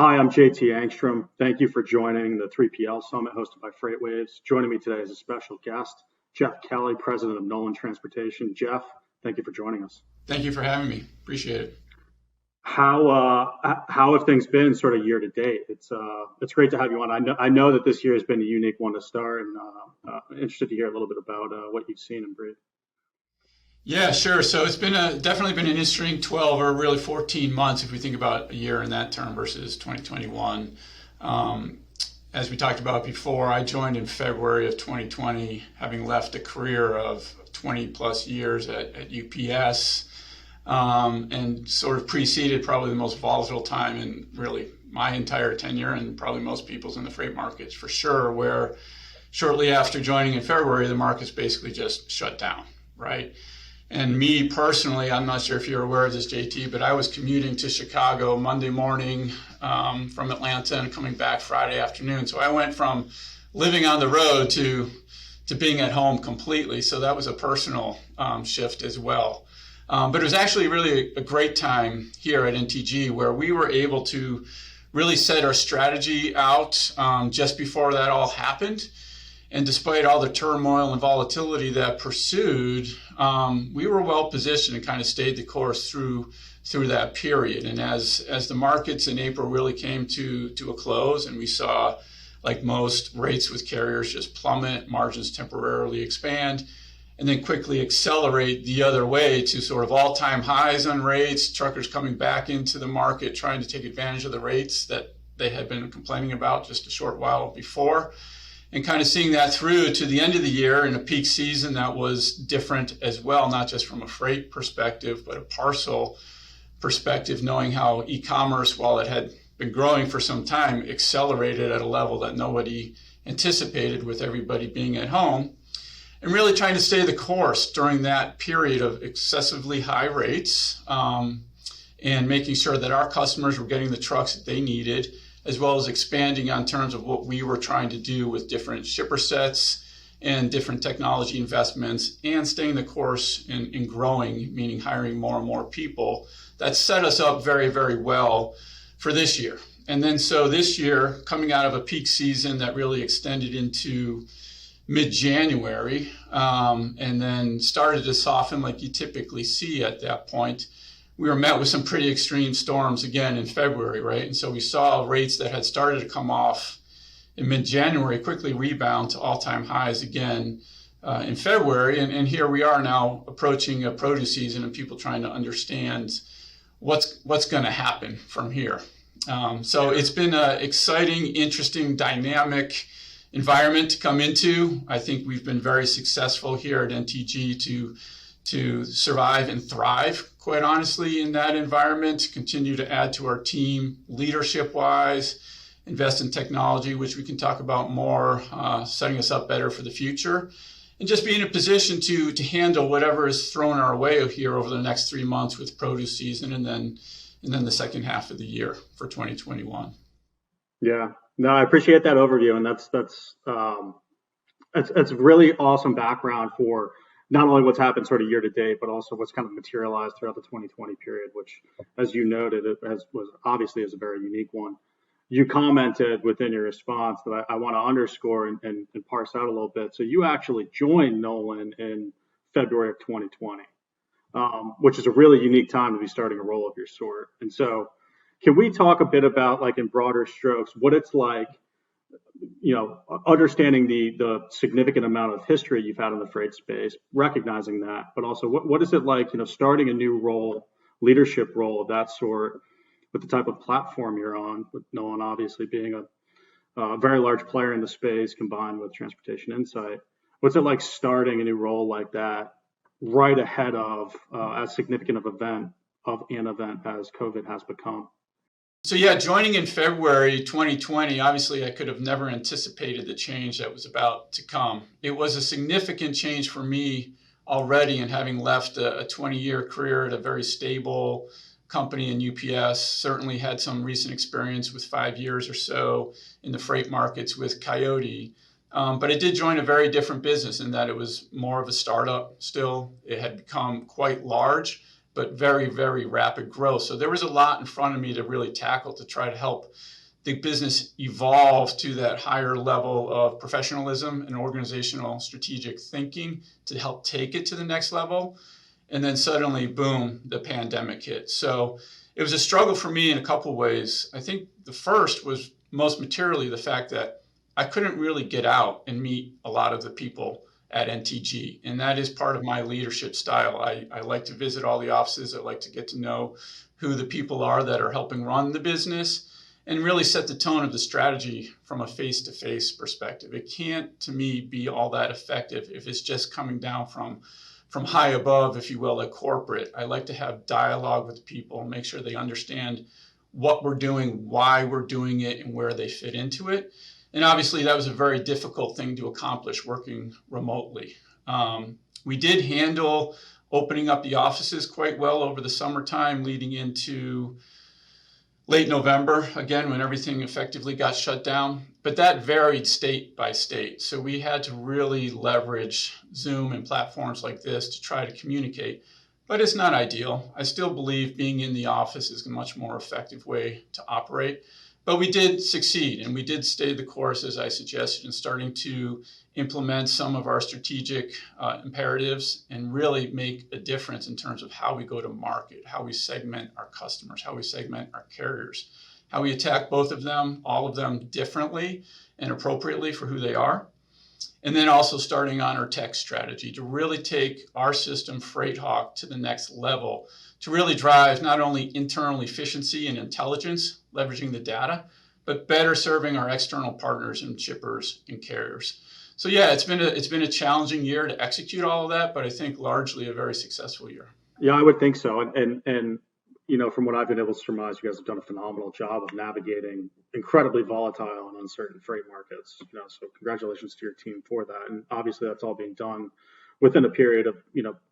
Hi, I'm JT Engstrom. Thank you for joining the 3PL Summit hosted by FreightWaves. Joining me today is a special guest, Geoff Kelley, president of Nolan Transportation. Geoff, thank you for joining us. Thank you for having me. Appreciate it. How have things been sort of year to date? It's great to have you on. I know that this year has been a unique one to start, and interested to hear a little bit about what you've seen and breathed. Yeah, sure. So it's been definitely been an interesting 12 or really 14 months if we think about a year in that term versus 2021. As we talked about before, I joined in February of 2020, having left a career of 20 plus years at UPS, and sort of preceded probably the most volatile time in really my entire tenure and probably most people's in the freight markets for sure, where shortly after joining in February, the markets basically just shut down, right? And me personally, I'm not sure if you're aware of this, JT, but I was commuting to Chicago Monday morning from Atlanta and coming back Friday afternoon. So I went from living on the road to being at home completely. So that was a personal shift as well. But it was actually really a great time here at NTG where we were able to really set our strategy out just before that all happened. And despite all the turmoil and volatility that pursued, we were well positioned and kind of stayed the course through that period. And as the markets in April really came to a close, and we saw, like most, rates with carriers just plummet, margins temporarily expand, and then quickly accelerate the other way to sort of all-time highs on rates, truckers coming back into the market, trying to take advantage of the rates that they had been complaining about just a short while before. And kind of seeing that through to the end of the year in a peak season that was different as well, not just from a freight perspective, but a parcel perspective, knowing how e-commerce, while it had been growing for some time, accelerated at a level that nobody anticipated with everybody being at home. And really trying to stay the course during that period of excessively high rates, and making sure that our customers were getting the trucks that they needed, as well as expanding on terms of what we were trying to do with different shipper sets and different technology investments, and staying the course in growing, meaning hiring more and more people. That set us up very, very well for this year. And then so this year, coming out of a peak season that really extended into mid-January, and then started to soften like you typically see at that point, we were met with some pretty extreme storms again in February, right? And so we saw rates that had started to come off in mid-January quickly rebound to all-time highs again in February. And here we are now approaching a produce season and people trying to understand what's going to happen from here. So it's been an exciting, interesting, dynamic environment to come into. I think we've been very successful here at NTG to survive and thrive, quite honestly, in that environment, continue to add to our team leadership-wise, invest in technology, which we can talk about more, setting us up better for the future, and just be in a position to handle whatever is thrown our way here over the next 3 months with produce season and then the second half of the year for 2021. Yeah, no, I appreciate that overview, and that's really awesome background for not only what's happened sort of year to date, but also what's kind of materialized throughout the 2020 period, which, as you noted, was obviously is a very unique one. You commented within your response that I want to underscore and parse out a little bit. So you actually joined Nolan in February of 2020, which is a really unique time to be starting a role of your sort. And so can we talk a bit about, like, in broader strokes, what it's like, understanding the significant amount of history you've had in the freight space, recognizing that, but also what is it like, starting a new role, leadership role of that sort, with the type of platform you're on, with Nolan obviously being a very large player in the space combined with Transportation Insight. What's it like starting a new role like that right ahead of as significant of an event as COVID has become? So yeah, joining in February 2020, obviously I could have never anticipated the change that was about to come. It was a significant change for me already, and having left a 20-year career at a very stable company in UPS, certainly had some recent experience with 5 years or so in the freight markets with Coyote. But I did join a very different business in that it was more of a startup still. It had become quite large but very, very rapid growth. So there was a lot in front of me to really tackle to try to help the business evolve to that higher level of professionalism and organizational strategic thinking to help take it to the next level. And then suddenly, boom, the pandemic hit. So it was a struggle for me in a couple of ways. I think the first was most materially the fact that I couldn't really get out and meet a lot of the people at NTG. And that is part of my leadership style. I like to visit all the offices. I like to get to know who the people are that are helping run the business and really set the tone of the strategy from a face-to-face perspective. It can't, to me, be all that effective if it's just coming down from high above, if you will, at corporate. I like to have dialogue with people, make sure they understand what we're doing, why we're doing it, and where they fit into it. And obviously, that was a very difficult thing to accomplish working remotely. We did handle opening up the offices quite well over the summertime, leading into late November, again, when everything effectively got shut down. But that varied state by state. So we had to really leverage Zoom and platforms like this to try to communicate. But it's not ideal. I still believe being in the office is a much more effective way to operate. But we did succeed, and we did stay the course, as I suggested, in starting to implement some of our strategic imperatives and really make a difference in terms of how we go to market, how we segment our customers, how we segment our carriers, how we attack both of them, all of them differently and appropriately for who they are. And then also starting on our tech strategy to really take our system, FreightHawk, to the next level, to really drive not only internal efficiency and intelligence, leveraging the data, but better serving our external partners and shippers and carriers. So yeah, it's been a challenging year to execute all of that, but I think largely a very successful year. Yeah, I would think so. And from what I've been able to surmise, you guys have done a phenomenal job of navigating incredibly volatile and uncertain freight markets. So congratulations to your team for that. And obviously, that's all being done within a period of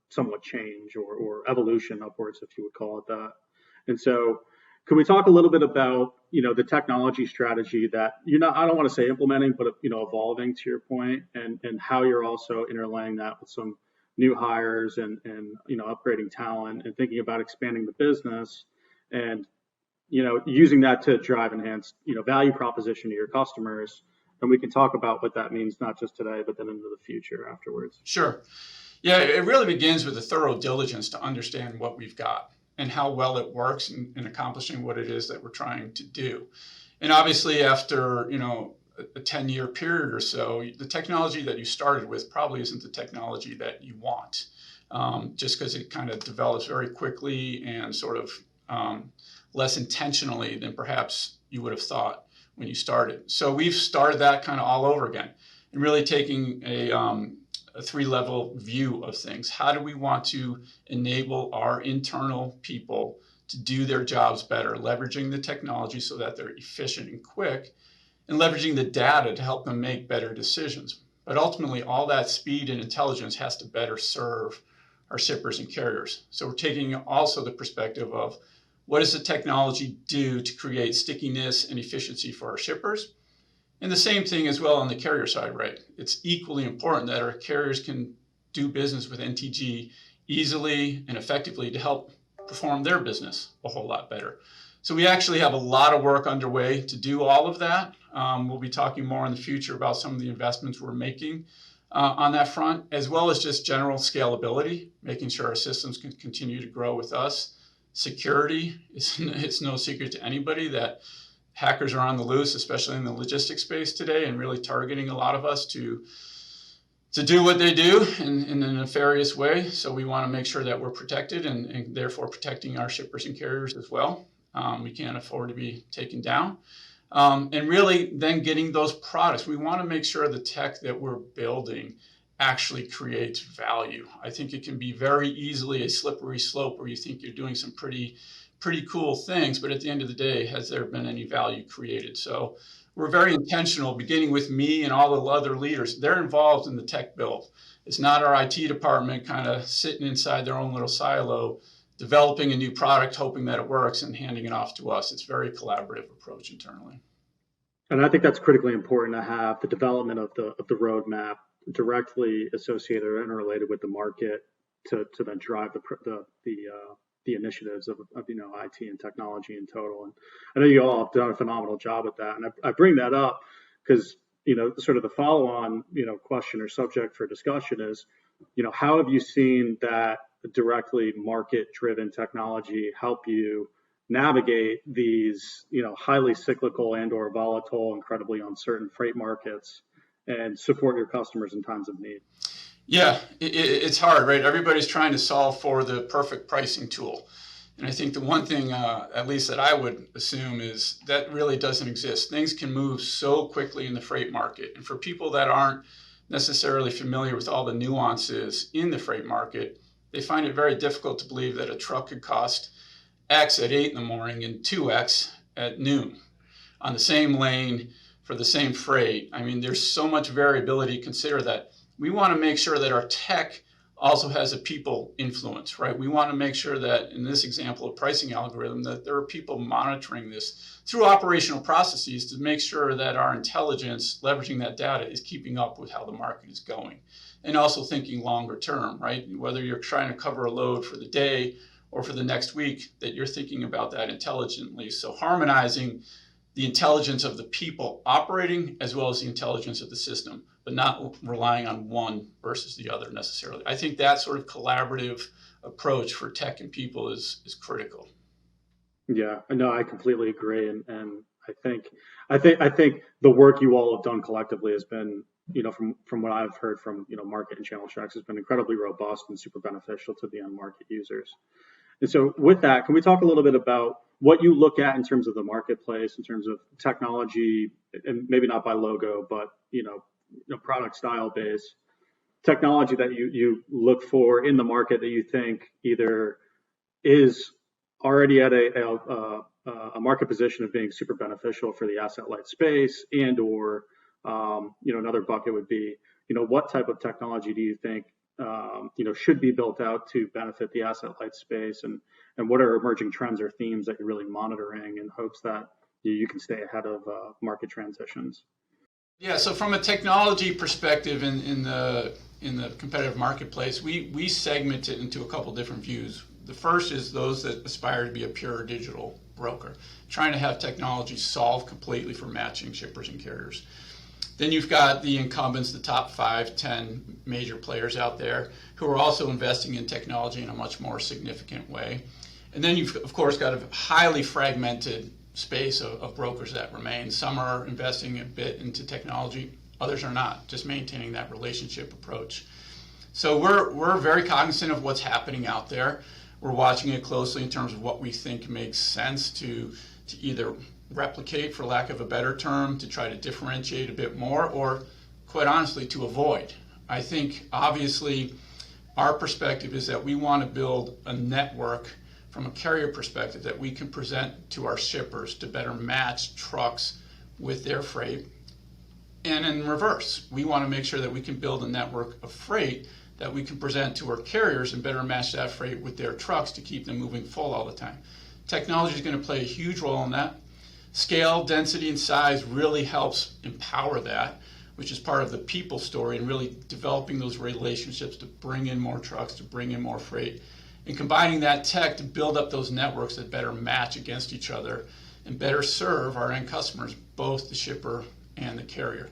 somewhat change or evolution upwards, if you would call it that. And so, could we talk a little bit about the technology strategy that I don't want to say implementing, but evolving to your point, and how you're also interlaying that with some new hires and upgrading talent and thinking about expanding the business and using that to drive enhanced value proposition to your customers. And we can talk about what that means not just today, but then into the future afterwards. Sure. Yeah, it really begins with a thorough diligence to understand what we've got and how well it works in accomplishing what it is that we're trying to do. And obviously, after a 10-year period or so, the technology that you started with probably isn't the technology that you want, just because it kind of develops very quickly and sort of less intentionally than perhaps you would have thought when you started. So we've started that kind of all over again and really taking a three-level view of things. How do we want to enable our internal people to do their jobs better, leveraging the technology so that they're efficient and quick, and leveraging the data to help them make better decisions. But ultimately, all that speed and intelligence has to better serve our shippers and carriers. So we're taking also the perspective of what does the technology do to create stickiness and efficiency for our shippers? And the same thing as well on the carrier side, right? It's equally important that our carriers can do business with NTG easily and effectively to help perform their business a whole lot better. So we actually have a lot of work underway to do all of that. We'll be talking more in the future about some of the investments we're making on that front, as well as just general scalability, making sure our systems can continue to grow with us. Security, it's no secret to anybody that hackers are on the loose, especially in the logistics space today, and really targeting a lot of us to do what they do in a nefarious way. So we want to make sure that we're protected and therefore protecting our shippers and carriers as well. We can't afford to be taken down. And really then getting those products. We want to make sure the tech that we're building actually creates value. I think it can be very easily a slippery slope where you think you're doing some pretty cool things, but at the end of the day, has there been any value created? So we're very intentional, beginning with me and all the other leaders. They're involved in the tech build. It's not our IT department kind of sitting inside their own little silo, developing a new product, hoping that it works and handing it off to us. It's a very collaborative approach internally. And I think that's critically important to have the development of the roadmap directly associated or interrelated with the market to then drive the the initiatives of IT and technology in total. And I know you all have done a phenomenal job with that. And I bring that up because sort of the follow-on question or subject for discussion is how have you seen that directly market-driven technology help you navigate these highly cyclical and or volatile, incredibly uncertain freight markets and support your customers in times of need? Yeah, it's hard, right? Everybody's trying to solve for the perfect pricing tool. And I think the one thing, at least that I would assume, is that really doesn't exist. Things can move so quickly in the freight market. And for people that aren't necessarily familiar with all the nuances in the freight market, they find it very difficult to believe that a truck could cost X at 8 in the morning and 2X at noon on the same lane for the same freight. I mean, there's so much variability to consider that. We want to make sure that our tech also has a people influence, right? We want to make sure that in this example of pricing algorithm, that there are people monitoring this through operational processes to make sure that our intelligence, leveraging that data, is keeping up with how the market is going. And also thinking longer term, right? Whether you're trying to cover a load for the day or for the next week, that you're thinking about that intelligently. So harmonizing the intelligence of the people operating as well as the intelligence of the system, but not relying on one versus the other necessarily. I think that sort of collaborative approach for tech and people is critical. Yeah, no, I completely agree, and I think the work you all have done collectively has been, from what I've heard from market and channel checks, has been incredibly robust and super beneficial to the end market users. And so, with that, can we talk a little bit about what you look at in terms of the marketplace, in terms of technology, and maybe not by logo, but product style based technology that you look for in the market that you think either is already at a market position of being super beneficial for the asset light space, and or another bucket would be what type of technology do you think should be built out to benefit the asset light space, and what are emerging trends or themes that you're really monitoring in hopes that you can stay ahead of market transitions? Yeah, so from a technology perspective in the competitive marketplace, we segment it into a couple different views. The first is those that aspire to be a pure digital broker, trying to have technology solve completely for matching shippers and carriers. Then you've got the incumbents, the top 5, 10 major players out there who are also investing in technology in a much more significant way. And then you've, of course, got a highly fragmented space of brokers that remain. Some are investing a bit into technology, others are not, just maintaining that relationship approach. So we're very cognizant of what's happening out there. We're watching it closely in terms of what we think makes sense to either replicate, for lack of a better term, to try to differentiate a bit more, or quite honestly, to avoid. I think obviously our perspective is that we want to build a network from a carrier perspective that we can present to our shippers to better match trucks with their freight. And in reverse, we want to make sure that we can build a network of freight that we can present to our carriers and better match that freight with their trucks to keep them moving full all the time. Technology is going to play a huge role in that. Scale, density, and size really helps empower that, which is part of the people story, and really developing those relationships to bring in more trucks, to bring in more freight, and combining that tech to build up those networks that better match against each other and better serve our end customers, both the shipper and the carrier.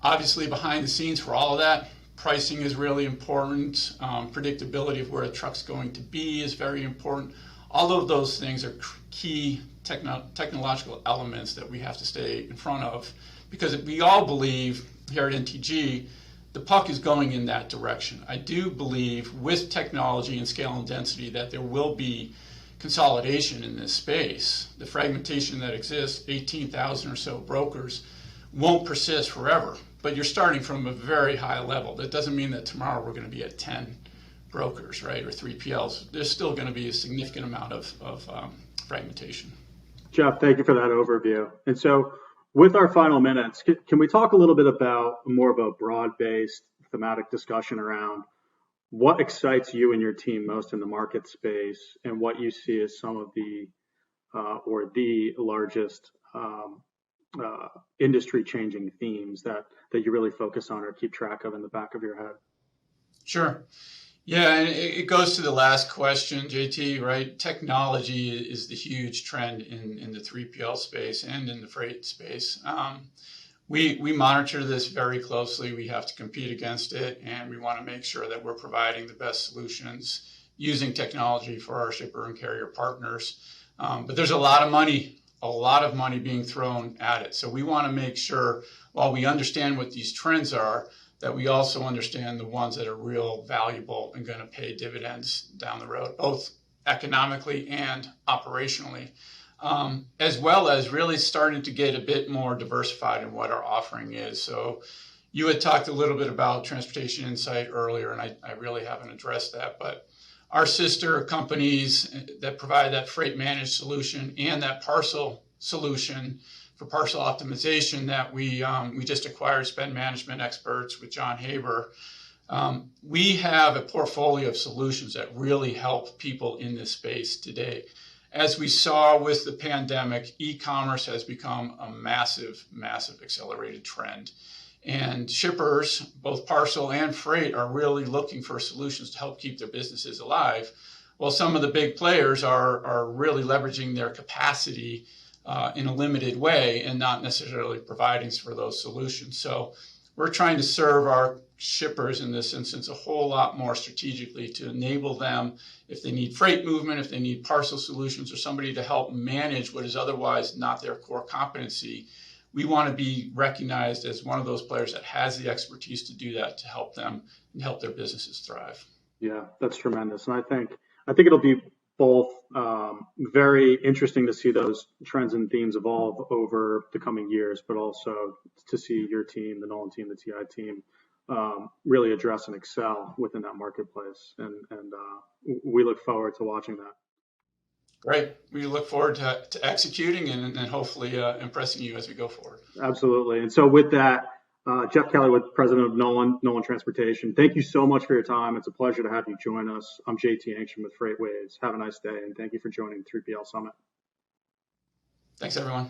Obviously, behind the scenes for all of that, pricing is really important. Predictability of where a truck's going to be is very important. All of those things are key technological elements that we have to stay in front of, because we all believe here at NTG the puck is going in that direction. I do believe with technology and scale and density that there will be consolidation in this space. The fragmentation that exists, 18,000 or so brokers, won't persist forever, but you're starting from a very high level. That doesn't mean that tomorrow we're going to be at 10 brokers, right, or 3PLs. There's still going to be a significant amount of fragmentation. Geoff, thank you for that overview. And so with our final minutes, can we talk a little bit about more of a broad-based thematic discussion around what excites you and your team most in the market space, and what you see as some of the or the largest industry-changing themes that you really focus on or keep track of in the back of your head? Sure. Yeah, and it goes to the last question, JT, right? Technology is the huge trend in the 3PL space and in the freight space. We monitor this very closely. We have to compete against it, and we want to make sure that we're providing the best solutions using technology for our shipper and carrier partners. But there's a lot of money being thrown at it. So we want to make sure, while we understand what these trends are, that we also understand the ones that are real valuable and going to pay dividends down the road, both economically and operationally. As well as really starting to get a bit more diversified in what our offering is. So you had talked a little bit about Transportation Insight earlier, and I really haven't addressed that, but our sister companies that provide that freight managed solution and that parcel solution for parcel optimization that we just acquired, Spend Management Experts with John Haber. We have a portfolio of solutions that really help people in this space today. As we saw with the pandemic, e-commerce has become a massive, massive accelerated trend. And shippers, both parcel and freight, are really looking for solutions to help keep their businesses alive. Well, some of the big players are really leveraging their capacity in a limited way and not necessarily providing for those solutions. So we're trying to serve our shippers in this instance a whole lot more strategically to enable them if they need freight movement, if they need parcel solutions, or somebody to help manage what is otherwise not their core competency. We want to be recognized as one of those players that has the expertise to do that, to help them and help their businesses thrive. Yeah, that's tremendous. And I think it'll be both very interesting to see those trends and themes evolve over the coming years, but also to see your team, the Nolan team, the TI team, really address and excel within that marketplace. And we look forward to watching that. Great. We look forward to executing and hopefully impressing you as we go forward. Absolutely. And so with that, Geoff Kelley, with President of Nolan Transportation, thank you so much for your time. It's a pleasure to have you join us. I'm JT Engstrom with FreightWaves. Have a nice day, and thank you for joining 3PL Summit. Thanks, everyone.